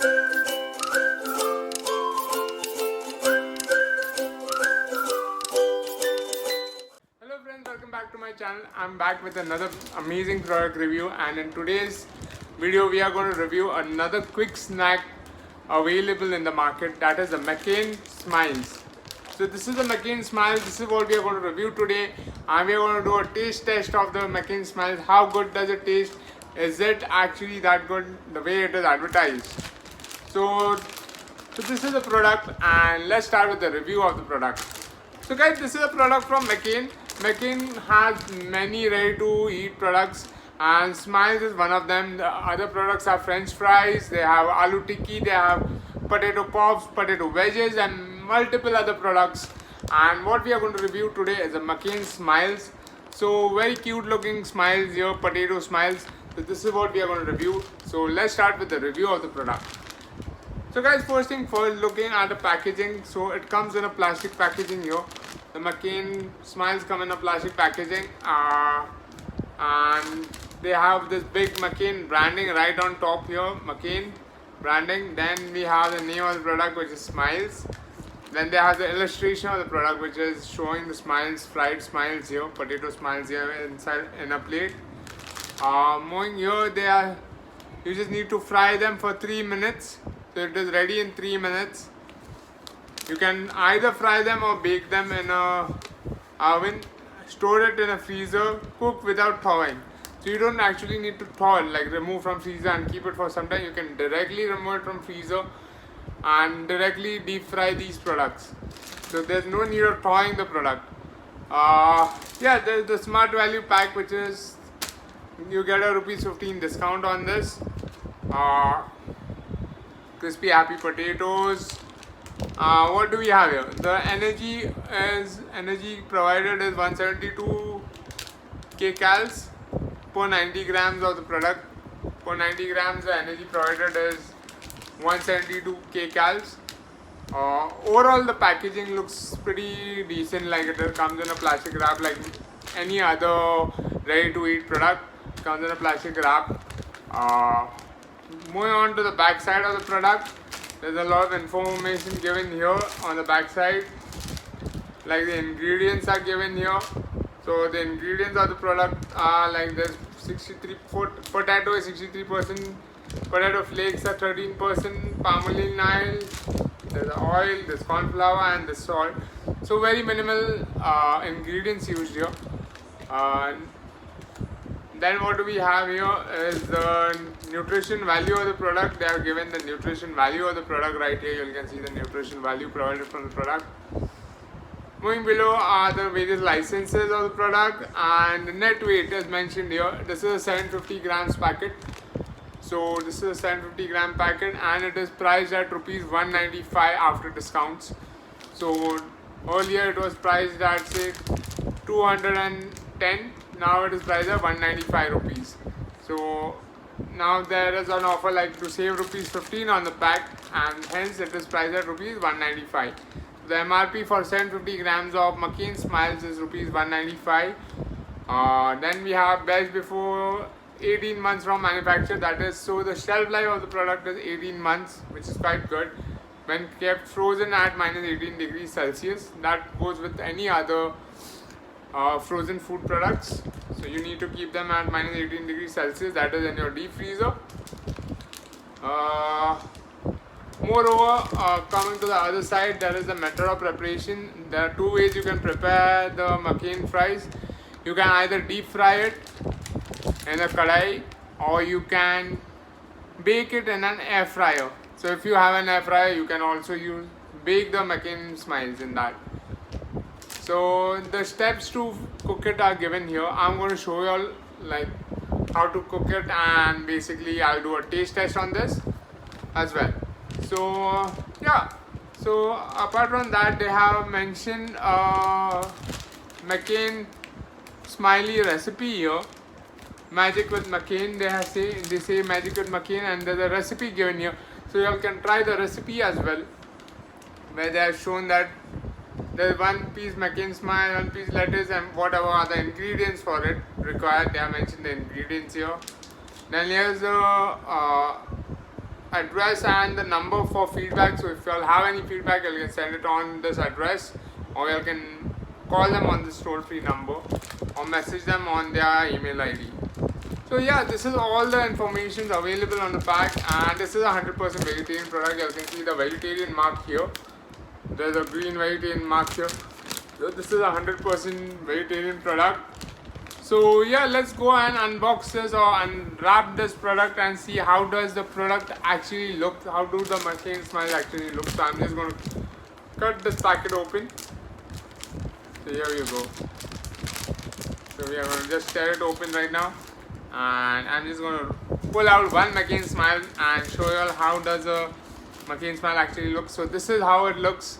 Hello friends, welcome back to my channel. I'm back with another amazing product review, and in today's video we are going to review another quick snack available in the market, that is the McCain Smiles. So this is the McCain Smiles. This is what we are going to review today, and we are going to do a taste test of the McCain Smiles. How good does it taste? Is it actually that good the way it is advertised? So this is the product, and let's start with the review of the product. So guys, this is a product from McCain. McCain has many ready to eat products, and Smiles is one of them. The other products are French fries, they have aloo tikki, they have potato pops, potato wedges, and multiple other products. And what we are going to review today is a McCain Smiles. So very cute looking smiles here, potato smiles. So this is what we are going to review. So let's start with the review of the product. So guys, first thing first, looking at the packaging. So it comes in a plastic packaging here. The McCain Smiles come in a plastic packaging, and they have this big McCain branding right on top here, McCain branding. Then we have the name of the product, which is Smiles. Then they have the illustration of the product, which is showing the smiles, fried smiles here, potato smiles here inside in a plate. Moving here, you just need to fry them for 3 minutes. So it is ready in 3 minutes. You can either fry them or bake them in a oven, store it in a freezer, cook without thawing. So you don't actually need to thaw it, like remove from freezer and keep it for some time. You can directly remove it from freezer and directly deep fry these products. So there's no need of thawing the product. Yeah, there's the Smart Value Pack, which is you get a ₹15 discount on this. Crispy happy potatoes. What do we have here? The energy provided is 172 kcals per 90 grams of the product. Per 90 grams, the energy provided is 172 kcals. Overall, the packaging looks pretty decent. Like it comes in a plastic wrap, like any other ready-to-eat product. It comes in a plastic wrap. Moving on to the back side of the product, there's a lot of information given here on the back side, like the ingredients are given here. So the ingredients of the product are like this: 63 potato is 63%, potato flakes are 13%, palmolive oil, there's oil, there's corn flour, and the salt. So very minimal ingredients used here. Then what do we have here is the nutrition value of the product. They have given the nutrition value of the product right here. You can see the nutrition value provided from the product. Moving below are the various licenses of the product, and the net weight is mentioned here. This is a 750 grams packet. So this is a 750 gram packet, and it is priced at ₹195 after discounts. So earlier it was priced at say 210. Now it is priced at 195 rupees. So now there is an offer like to save ₹15 on the pack, and hence it is priced at ₹195. The MRP for 750 grams of McCain Smiles is ₹195. Then we have best before 18 months from manufacture. That is, so the shelf life of the product is 18 months, which is quite good when kept frozen at -18 degrees Celsius. That goes with any other frozen food products. So you need to keep them at -18 degrees Celsius, that is in your deep freezer. Moreover, coming to the other side, there is the method of preparation. There are two ways you can prepare the McCain fries. You can either deep fry it in a kadai, or you can bake it in an air fryer. So if you have an air fryer, you can also bake the McCain Smiles in that. So the steps to cook it are given here. I'm going to show you all like how to cook it, and basically I'll do a taste test on this as well. So yeah, so apart from that, they have mentioned McCain Smiley recipe here. Magic with McCain, they say magic with McCain, and there's a recipe given here. So you all can try the recipe as well, where they have shown that there's 1 piece McCain Smile, 1 piece lettuce, and whatever are the ingredients for it required. They have mentioned the ingredients here. Then here's the address and the number for feedback. So if you all have any feedback, you can send it on this address, or you can call them on this toll-free number, or message them on their email ID. So yeah, this is all the information available on the pack, and this is a 100% vegetarian product. You can see the vegetarian mark here. There's a green vegetarian mark here. So this is a 100% vegetarian product. So yeah, let's go and unbox this or unwrap this product and see how does the product actually look. How do the McCain Smile actually look? So I'm just going to cut this packet open. So here you go. So we are going to just tear it open right now, and I'm just going to pull out one McCain Smile and show you all how does a McCain Smile actually look. So this is how it looks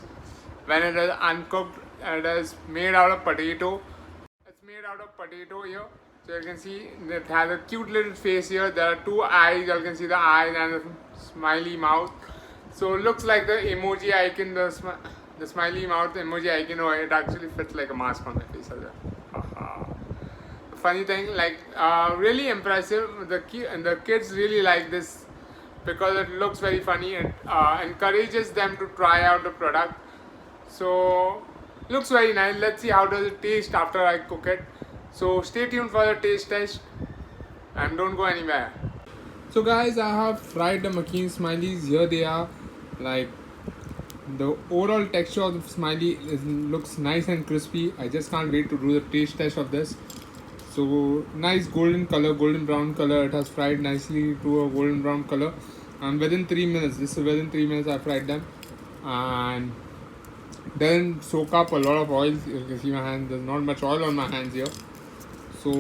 when it is uncooked. It is made out of potato. It's made out of potato here. So you can see it has a cute little face here. There are two eyes. You can see the eyes and the smiley mouth. So it looks like the emoji icon, the smiley mouth emoji icon. Oh, it actually fits like a mask on my face as well. Funny thing, like really impressive. The kids really like this because it looks very funny and encourages them to try out the product. So looks very nice. Let's see how does it taste after I cook it. So stay tuned for the taste test and don't go anywhere. So guys, I have fried the McCain Smileys. Here they are. Like the overall texture of the smiley looks nice and crispy. I just can't wait to do the taste test of this. So nice golden color, golden brown color. It has fried nicely to a golden brown color, and within 3 minutes, within 3 minutes I fried them, and then soak up a lot of oil. You can see my hand, there's not much oil on my hands here, so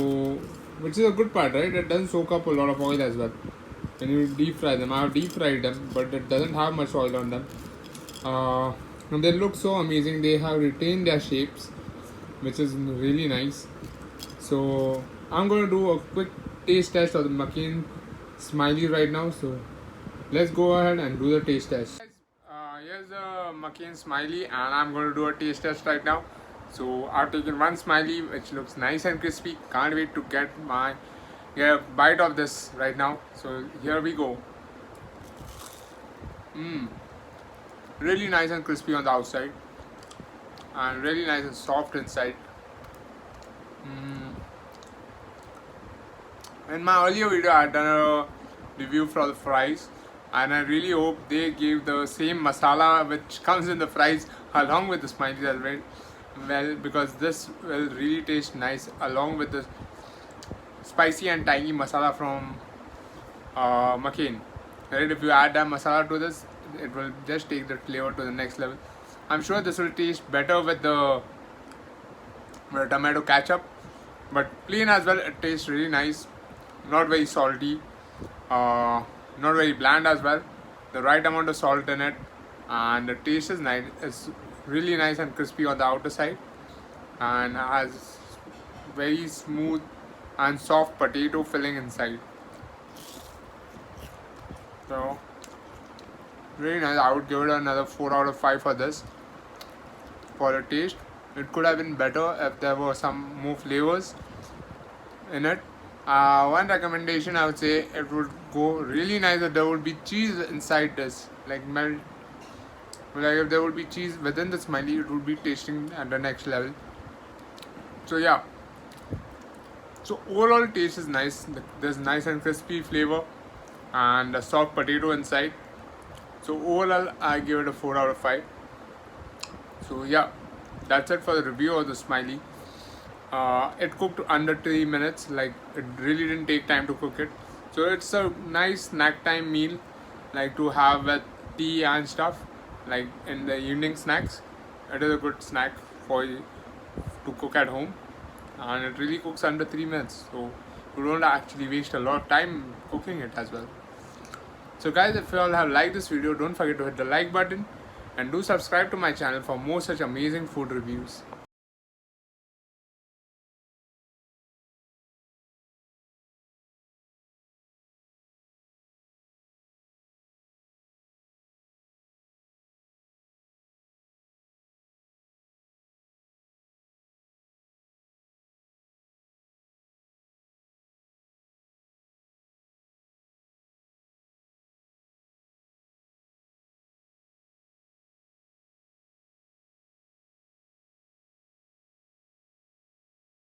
which is a good part, right? It doesn't soak up a lot of oil as well when you deep fry them. I have deep fried them, but it doesn't have much oil on them, and they look so amazing. They have retained their shapes, which is really nice. So I'm going to do a quick taste test of the McCain Smiley right now. So let's go ahead and do the taste test. Here's the McCain Smiley, and I'm going to do a taste test right now. So I've taken one smiley which looks nice and crispy. Can't wait to get a bite of this right now. So here we go. Really nice and crispy on the outside, and really nice and soft inside. In my earlier video, I had done a review for the fries, and I really hope they gave the same masala which comes in the fries along with the smileys as well, because this will really taste nice along with the spicy and tangy masala from McCain. Right? If you add that masala to this, it will just take the flavor to the next level. I'm sure this will taste better with the tomato ketchup, but plain as well it tastes really nice. Not very salty, not very bland as well. The right amount of salt in it, and the taste is nice. It's really nice and crispy on the outer side, and has very smooth and soft potato filling inside. So really nice. I would give it another 4 out of 5 for this. For the taste, it could have been better if there were some more flavors in it. One recommendation I would say, it would go really nice if there would be cheese inside this, like melt. Like if there would be cheese within the smiley, it would be tasting at the next level. So yeah. So overall taste is nice. There's nice and crispy flavor and a soft potato inside. So overall I give it a 4 out of 5. So yeah, that's it for the review of the smiley. It cooked under 3 minutes. Like it really didn't take time to cook it. So it's a nice snack time meal, like to have with tea and stuff, like in the evening snacks. It is a good snack for you to cook at home, and it really cooks under 3 minutes. So you don't actually waste a lot of time cooking it as well. So guys, if you all have liked this video, don't forget to hit the like button and do subscribe to my channel for more such amazing food reviews.